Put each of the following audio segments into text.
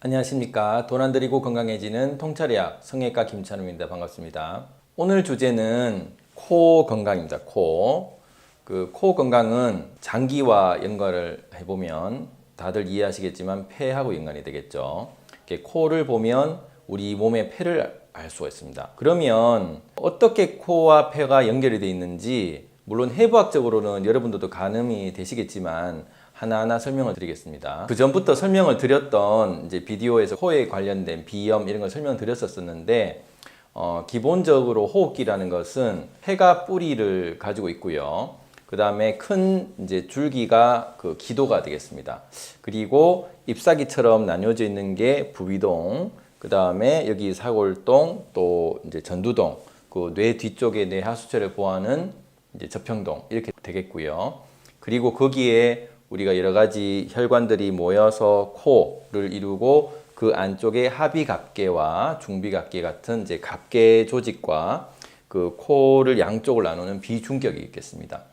안녕하십니까. 돈 안 들이고 건강해지는 통찰의학 성형외과 김찬우입니다. 반갑습니다. 오늘 주제는 코 건강입니다. 코 건강은 장기와 연관을 해보면 다들 이해하시겠지만 폐하고 연관이 되겠죠. 이렇게 코를 보면 우리 몸의 폐를 알 수가 있습니다. 그러면 어떻게 코와 폐가 연결이 되어 있는지 물론 해부학적으로는 여러분들도 가늠이 되시겠지만 하나하나 설명을 드리겠습니다. 그 전부터 설명을 드렸던 이제 비디오에서 코에 관련된 비염 이런 걸 설명을 드렸었는데 기본적으로 호흡기라는 것은 폐가 뿌리를 가지고 있고요. 그 다음에 큰 이제 줄기가 그 기도가 되겠습니다. 그리고 잎사귀처럼 나뉘어져 있는 게 부비동, 그 다음에 여기 사골동, 또 이제 전두동, 그 뇌 뒤쪽에 뇌 하수체를 보호하는 이제 저평동 이렇게 되겠고요. 그리고 거기에 우리가 여러 가지 혈관들이 모여서 코를 이루고 그 안쪽에 하비각계와 중비각계 같은 이제 각계 조직과 그 코를 양쪽을 나누는 비중격이 있겠습니다.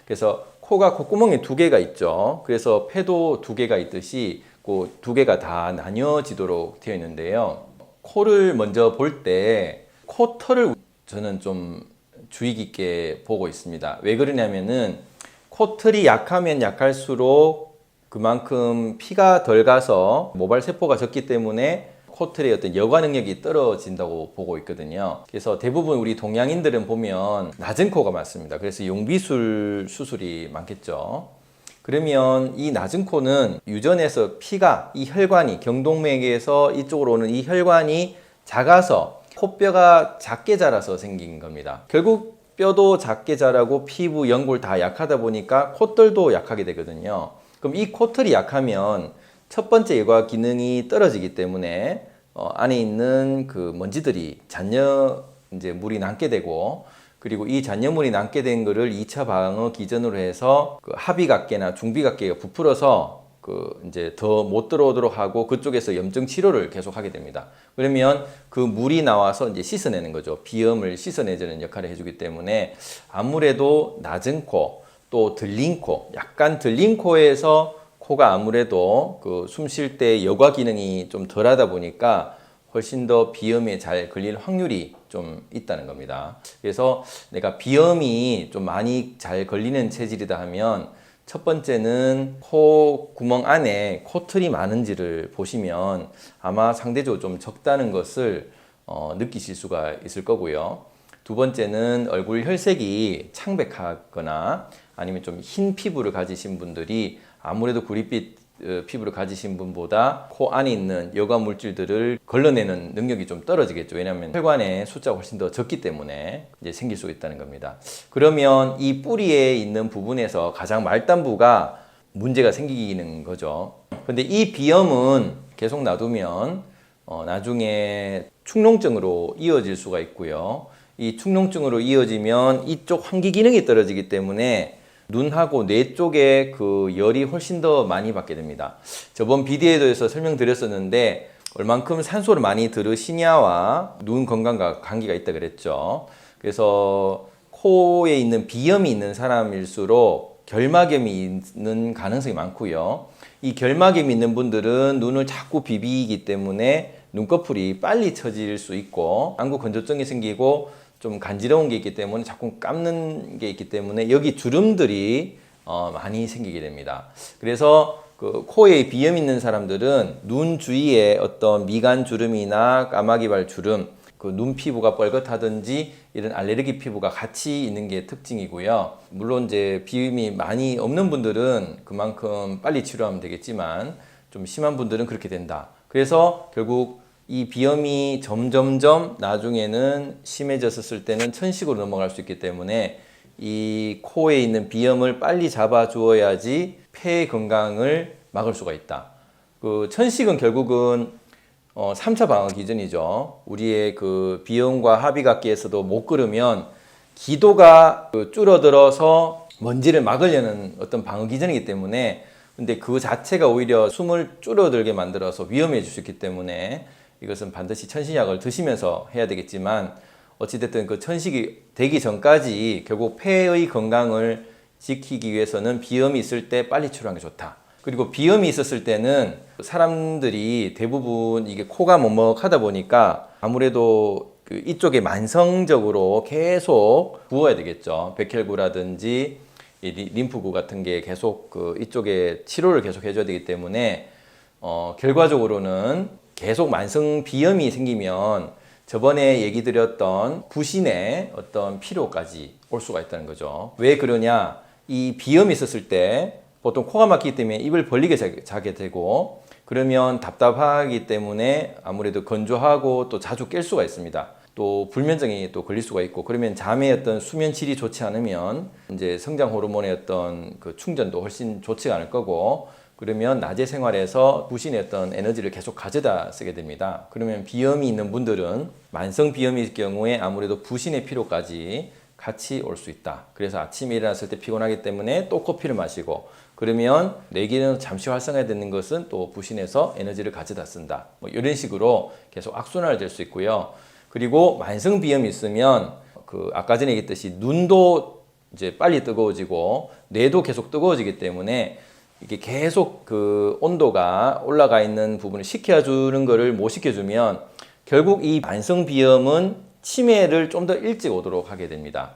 그래서 코가 콧구멍에 두 개가 있죠. 그래서 폐도 두 개가 있듯이 그 두 개가 다 나뉘어지도록 되어 있는데요. 코를 먼저 볼 때 코털을 저는 좀 주의 깊게 보고 있습니다. 왜 그러냐면은 코털이 약하면 약할수록 그만큼 피가 덜 가서 모발세포가 적기 때문에 코털의 어떤 여과 능력이 떨어진다고 보고 있거든요. 그래서 대부분 우리 동양인들은 보면 낮은 코가 많습니다. 그래서 용비술 수술이 많겠죠. 그러면 이 낮은 코는 유전에서 피가 이 혈관이 경동맥에서 이쪽으로 오는 이 혈관이 작아서 코뼈가 작게 자라서 생긴 겁니다. 결국 뼈도 작게 자라고 피부, 연골 다 약하다 보니까 콧털도 약하게 되거든요. 그럼 이 콧털이 약하면 첫 번째 여과 기능이 떨어지기 때문에 안에 있는 그 먼지들이 잔여 이제 물이 남게 되고, 그리고 이 잔여물이 남게 된 거를 2차 방어 기전으로 해서 그 하비각계나 중비각계가 부풀어서 그 이제 더 못 들어오도록 하고 그쪽에서 염증 치료를 계속 하게 됩니다. 그러면 그 물이 나와서 이제 씻어내는 거죠. 비염을 씻어내주는 역할을 해주기 때문에 아무래도 낮은 코, 또 들린 코, 약간 들린 코에서 코가 아무래도 그 숨 쉴 때 여과 기능이 좀 덜하다 보니까 훨씬 더 비염에 잘 걸릴 확률이 좀 있다는 겁니다. 그래서 내가 비염이 좀 많이 잘 걸리는 체질이다 하면 첫 번째는 코 구멍 안에 코털이 많은지를 보시면 아마 상대적으로 좀 적다는 것을 느끼실 수가 있을 거고요. 두 번째는 얼굴 혈색이 창백하거나 아니면 좀 흰 피부를 가지신 분들이 아무래도 구릿빛 피부를 가지신 분보다 코 안에 있는 여과 물질들을 걸러내는 능력이 좀 떨어지겠죠. 왜냐하면 혈관의 숫자가 훨씬 더 적기 때문에 이제 생길 수 있다는 겁니다. 그러면 이 뿌리에 있는 부분에서 가장 말단부가 문제가 생기는 거죠. 근데 이 비염은 계속 놔두면 나중에 축농증으로 이어질 수가 있고요. 이 축농증으로 이어지면 이쪽 환기 기능이 떨어지기 때문에 눈하고 뇌 쪽에 그 열이 훨씬 더 많이 받게 됩니다. 저번 비디오에서 설명드렸었는데 얼만큼 산소를 많이 들으시냐와 눈 건강과 관계가 있다 그랬죠. 그래서 코에 있는 비염이 있는 사람일수록 결막염이 있는 가능성이 많고요. 이 결막염이 있는 분들은 눈을 자꾸 비비기 때문에 눈꺼풀이 빨리 처질 수 있고 안구 건조증이 생기고 좀 간지러운 게 있기 때문에 자꾸 감는 게 있기 때문에 여기 주름들이 많이 생기게 됩니다. 그래서 그 코에 비염 있는 사람들은 눈 주위에 어떤 미간 주름이나 까마귀발 주름, 그 눈 피부가 뻘겋다든지 이런 알레르기 피부가 같이 있는 게 특징이고요. 물론 이제 비염이 많이 없는 분들은 그만큼 빨리 치료하면 되겠지만 좀 심한 분들은 그렇게 된다. 그래서 결국 이 비염이 점점점 나중에는 심해졌을 때는 천식으로 넘어갈 수 있기 때문에 이 코에 있는 비염을 빨리 잡아주어야지 폐 건강을 막을 수가 있다. 그 천식은 결국은 3차 방어 기전이죠. 우리의 그 비염과 하비각계에서도 못 그르면 기도가 줄어들어서 먼지를 막으려는 어떤 방어 기전이기 때문에 근데 그 자체가 오히려 숨을 줄어들게 만들어서 위험해질 수 있기 때문에 이것은 반드시 천식약을 드시면서 해야 되겠지만 어찌됐든 그 천식이 되기 전까지 결국 폐의 건강을 지키기 위해서는 비염이 있을 때 빨리 치료하는 게 좋다. 그리고 비염이 있었을 때는 사람들이 대부분 이게 코가 먹먹하다 보니까 아무래도 그 이쪽에 만성적으로 계속 부어야 되겠죠. 백혈구라든지 이 림프구 같은 게 계속 그 이쪽에 치료를 계속 해줘야 되기 때문에 결과적으로는 계속 만성 비염이 생기면 저번에 얘기 드렸던 부신의 어떤 피로까지 올 수가 있다는 거죠. 왜 그러냐? 이 비염이 있었을 때 보통 코가 막히기 때문에 입을 벌리게 자게 되고 그러면 답답하기 때문에 아무래도 건조하고 또 자주 깰 수가 있습니다. 또 불면증이 또 걸릴 수가 있고 그러면 잠의 어떤 수면 질이 좋지 않으면 이제 성장 호르몬의 어떤 그 충전도 훨씬 좋지가 않을 거고 그러면 낮에 생활에서 부신의 어떤 에너지를 계속 가져다 쓰게 됩니다. 그러면 비염이 있는 분들은 만성 비염일 경우에 아무래도 부신의 피로까지 같이 올 수 있다. 그래서 아침에 일어났을 때 피곤하기 때문에 또 커피를 마시고 그러면 뇌기능 잠시 활성화되는 것은 또 부신에서 에너지를 가져다 쓴다. 뭐 이런 식으로 계속 악순환이 될 수 있고요. 그리고 만성 비염이 있으면 그 아까 전에 얘기했듯이 눈도 이제 빨리 뜨거워지고 뇌도 계속 뜨거워지기 때문에 이게 계속 그 온도가 올라가 있는 부분을 식혀주는 거를 못 식혀주면 결국 이 만성 비염은 치매를 좀 더 일찍 오도록 하게 됩니다.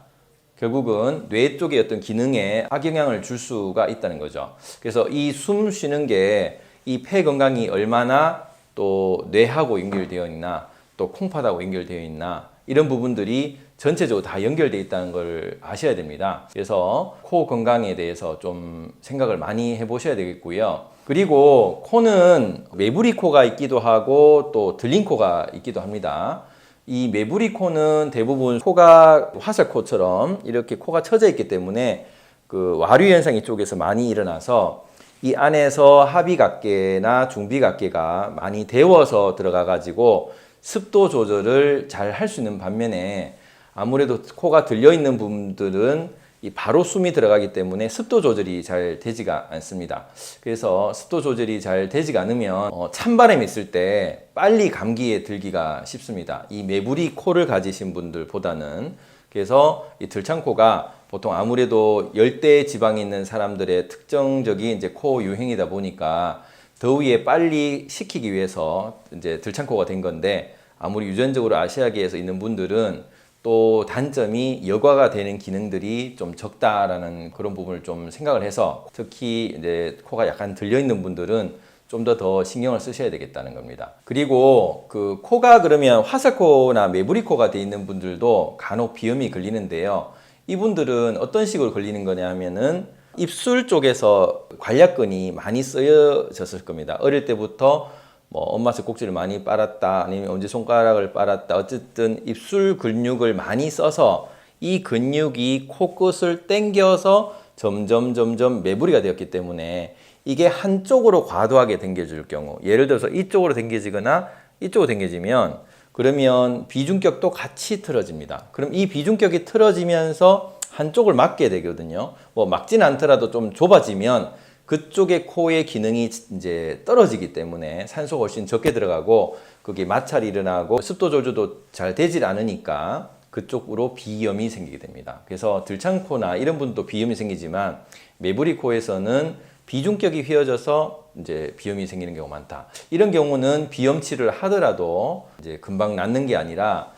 결국은 뇌 쪽의 어떤 기능에 악영향을 줄 수가 있다는 거죠. 그래서 이 숨 쉬는 게 이 폐 건강이 얼마나 또 뇌하고 연결되어 있나 또 콩팥하고 연결되어 있나 이런 부분들이 전체적으로 다 연결되어 있다는 걸 아셔야 됩니다. 그래서 코 건강에 대해서 좀 생각을 많이 해보셔야 되겠고요. 그리고 코는 메부리 코가 있기도 하고 또 들린 코가 있기도 합니다. 이 메부리 코는 대부분 코가 화살코처럼 이렇게 코가 처져 있기 때문에 그 와류 현상 이쪽에서 많이 일어나서 이 안에서 하비각계나 중비각계가 많이 데워서 들어가 가지고 습도 조절을 잘 할 수 있는 반면에 아무래도 코가 들려 있는 분들은 이 바로 숨이 들어가기 때문에 습도 조절이 잘 되지가 않습니다. 그래서 습도 조절이 잘 되지가 않으면 찬바람이 있을 때 빨리 감기에 들기가 쉽습니다. 이 메부리 코를 가지신 분들보다는. 그래서 이 들창코가 보통 아무래도 열대 지방에 있는 사람들의 특정적인 이제 코 유행이다 보니까 더위에 빨리 식히기 위해서 이제 들창코가 된 건데 아무리 유전적으로 아시아계에서 있는 분들은 또 단점이 여과가 되는 기능들이 좀 적다라는 그런 부분을 좀 생각을 해서 특히 이제 코가 약간 들려 있는 분들은 좀 더 신경을 쓰셔야 되겠다는 겁니다. 그리고 그 코가 그러면 화살코나 메부리코가 돼 있는 분들도 간혹 비염이 걸리는데요. 이분들은 어떤 식으로 걸리는 거냐 하면은 입술 쪽에서 관략근이 많이 쓰여졌을 겁니다. 어릴 때부터 뭐 엄마 젖꼭지를 많이 빨았다 아니면 엄지손가락을 빨았다 어쨌든 입술 근육을 많이 써서 이 근육이 코끝을 당겨서 점점 매부리가 되었기 때문에 이게 한쪽으로 과도하게 당겨질 경우 예를 들어서 이쪽으로 당겨지거나 이쪽으로 당겨지면 그러면 비중격도 같이 틀어집니다. 그럼 이 비중격이 틀어지면서 한쪽을 막게 되거든요. 뭐 막진 않더라도 좀 좁아지면 그쪽의 코의 기능이 이제 떨어지기 때문에 산소가 훨씬 적게 들어가고 그게 마찰이 일어나고 습도 조절도 잘 되질 않으니까 그쪽으로 비염이 생기게 됩니다. 그래서 들창코나 이런 분도 비염이 생기지만 메부리 코에서는 비중격이 휘어져서 이제 비염이 생기는 경우가 많다. 이런 경우는 비염치를 하더라도 이제 금방 낫는 게 아니라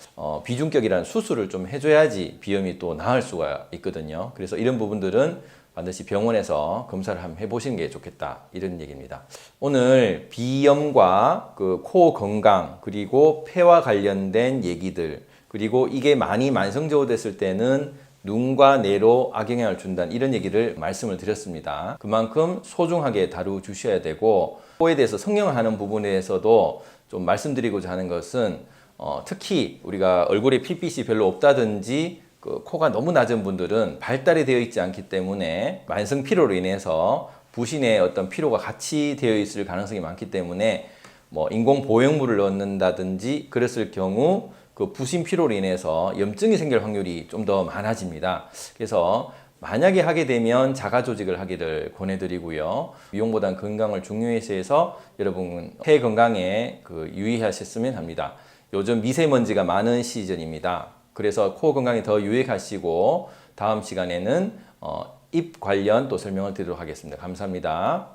비중격이라는 수술을 좀 해줘야지 비염이 또 나을 수가 있거든요. 그래서 이런 부분들은 반드시 병원에서 검사를 한번 해보시는 게 좋겠다 이런 얘기입니다. 오늘 비염과 그 코 건강 그리고 폐와 관련된 얘기들 그리고 이게 많이 만성적으로 됐을 때는 눈과 뇌로 악영향을 준다는 이런 얘기를 말씀을 드렸습니다. 그만큼 소중하게 다루주셔야 되고 코에 대해서 성형하는 부분에서도 좀 말씀드리고자 하는 것은 특히 우리가 얼굴에 핏빛이 별로 없다든지 그 코가 너무 낮은 분들은 발달이 되어 있지 않기 때문에 만성 피로로 인해서 부신의 어떤 피로가 같이 되어 있을 가능성이 많기 때문에 뭐 인공 보형물을 넣는다든지 그랬을 경우 그 부신 피로로 인해서 염증이 생길 확률이 좀 더 많아집니다. 그래서 만약에 하게 되면 자가 조직을 하기를 권해드리고요. 미용보단 건강을 중요시 해서 여러분 폐 건강에 유의하셨으면 합니다. 요즘 미세먼지가 많은 시즌입니다. 그래서 코 건강에 더 유의하시고 다음 시간에는 입 관련 또 설명을 드리도록 하겠습니다. 감사합니다.